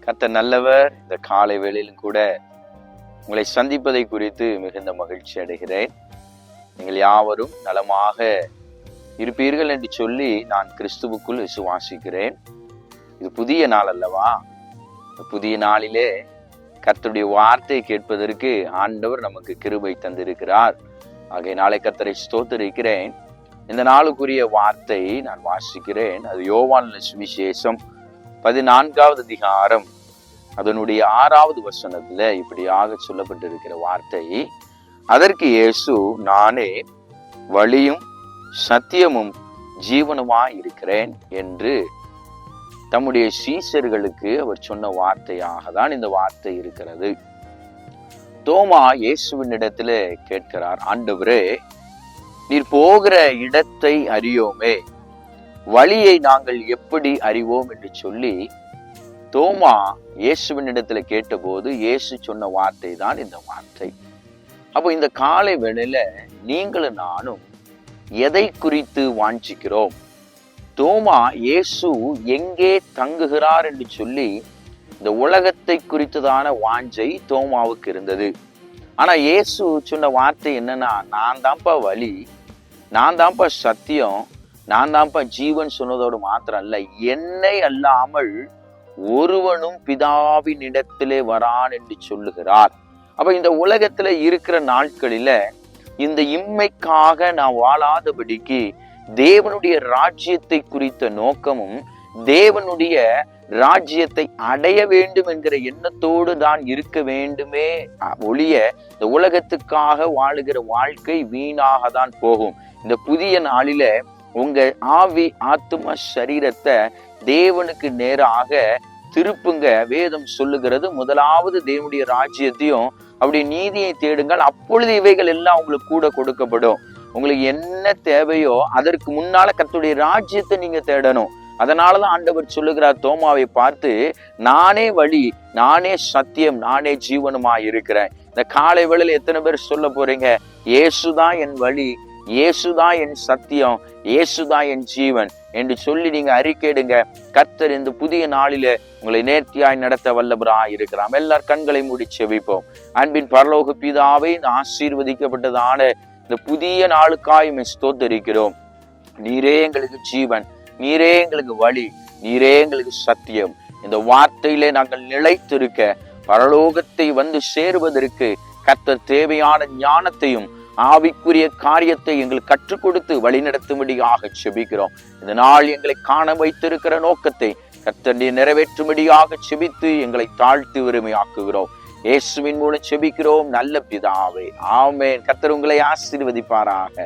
கர்த்தர் நல்லவர். இந்த காலை வேளையிலும் கூட உங்களை சந்திப்பதை குறித்து மிகுந்த மகிழ்ச்சி அடைகிறேன். நீங்கள் யாவரும் நலமாக இருப்பீர்கள் என்று சொல்லி நான் கிறிஸ்துவுக்குள் விசுவாசிக்கிறேன். இது புதிய நாள் அல்லவா? இந்த புதிய நாளிலே கர்த்தருடைய வார்த்தையை கேட்பதற்கு ஆண்டவர் நமக்கு கிருபை தந்திருக்கிறார். ஆகையினாலே கர்த்தரை ஸ்தோத்திரிக்கிறேன். இந்த நாளுக்குரிய வார்த்தை நான் வாசிக்கிறேன். அது யோவான் சுவிசேஷம் 14வது அதிகாரம் அதனுடைய 6வது வசனத்துல இப்படியாக சொல்லப்பட்டிருக்கிற வார்த்தை, அதற்கு இயேசு, நானே வழியும் சத்தியமும் ஜீவனுமாய் இருக்கிறேன் என்று தம்முடைய சீஷர்களுக்கு அவர் சொன்ன வார்த்தையாக தான் இந்த வார்த்தை இருக்கிறது. தோமா இயேசுவின் இடத்துல கேட்கிறார், ஆண்டவரே, நீர் போகிற இடத்தை அறியோமே, வழியை நாங்கள் எப்படி அறிவோம் என்று சொல்லி தோமா இயேசுவின் இடத்துல கேட்டபோது இயேசு சொன்ன வார்த்தை தான் இந்த வார்த்தை. அப்போ இந்த காலை வேளையில நீங்களும் நானும் எதை குறித்து வாஞ்சிக்கிறோம்? தோமா இயேசு எங்கே தங்குகிறார் என்று சொல்லி இந்த உலகத்தை குறித்ததான வாஞ்சை தோமாவுக்கு இருந்தது. ஆனா இயேசு சொன்ன வார்த்தை என்னன்னா, நான் தான்ப்பா வழி, நான் தான்ப்பா சத்தியம், நான் தான்ப்பா ஜீவன் சொன்னதோடு மாத்திரம் அல்ல, என்னை அல்லாமல் ஒருவனும் பிதாவின் இடத்திலே வரான் என்று சொல்லுகிறார். அப்ப இந்த உலகத்துல இருக்கிற நாட்களில இந்த இம்மைக்காக நான் வாழாதபடிக்கு தேவனுடைய ராஜ்யத்தை குறித்த நோக்கமும் தேவனுடைய ராஜ்யத்தை அடைய வேண்டும் என்கிற எண்ணத்தோடு தான் இருக்க வேண்டுமே ஒழிய இந்த உலகத்துக்காக வாழுகிற வாழ்க்கை வீணாக தான் போகும். இந்த புதிய நாளில உங்க ஆவி ஆத்தும சரீரத்தை தேவனுக்கு நேராக திருப்புங்க. வேதம் சொல்லுகிறது, முதலாவது தேவனுடைய ராஜ்யத்தையும் அப்படி நீதியை தேடுங்கள், அப்பொழுது இவைகள் எல்லாம் உங்களுக்கு கூட கொடுக்கப்படும். உங்களுக்கு என்ன தேவையோ அதற்கு முன்னால கர்த்தருடைய ராஜ்யத்தை நீங்க தேடணும். அதனாலதான் ஆண்டவர் சொல்லுகிறார் தோமாவை பார்த்து, நானே வழி, நானே சத்தியம், நானே ஜீவனுமாய் இருக்கிறேன். இந்த காலை வேளையில எத்தனை பேர் சொல்ல போறீங்க, இயேசுதான் என் வழி, இயேசுதான் என் சத்தியம், இயேசுதான் என் ஜீவன் என்று சொல்லி நீங்க அறிக்கையிடுங்க. கர்த்தர் இந்த புதிய நாளில உங்களை நேர்த்தியாய் நடத்த வல்லவராய் இருக்கிறார். எல்லார் கண்களை மூடி செபிப்போம். அன்பின் பரலோக பிதாவே, ஆசீர்வதிக்கப்பட்டதான இந்த புதிய நாளுக்காய் ஸ்தோத்திரிக்கிறோம். நீரே எங்களுக்கு ஜீவன், நீரே எங்களுக்கு வழி, நீரே எங்களுக்கு சத்தியம். இந்த வார்த்தையிலே நாங்கள் நிலைத்திருக்க, பரலோகத்தை வந்து சேருவதற்கு கர்த்தர் தேவையான ஞானத்தையும் ஆவிக்குரிய காரியத்தை எங்களுக்கு கற்றுக் கொடுத்து வழிநடத்தும்படியாக செபிக்கிறோம். இந்த நாள் எங்களை காண வைத்திருக்கிற நோக்கத்தை கர்த்தர் நிறைவேற்றும்படியாக செபித்து எங்களை தாழ்த்தி உரிமையாக்குகிறோம். இயேசுவின் மூலம் செபிக்கிறோம் நல்ல பிதாவே, ஆமென். கர்த்தர் உங்களை ஆசீர்வதிப்பாராக.